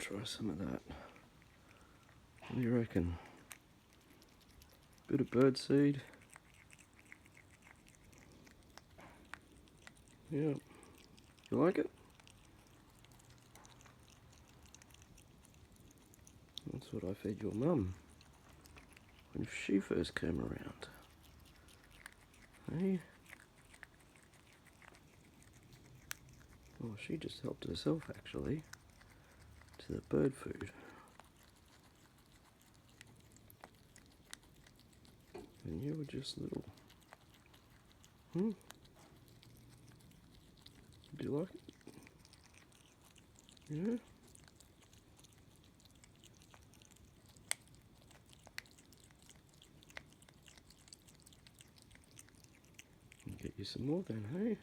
try some of that. What do you reckon? Bit of bird seed. Yeah. You like it? That's what I fed your mum when she first came around. Hey? Well, she just helped herself actually to the bird food. And you were just little. Do you like it? Yeah? I'll get you some more then, hey?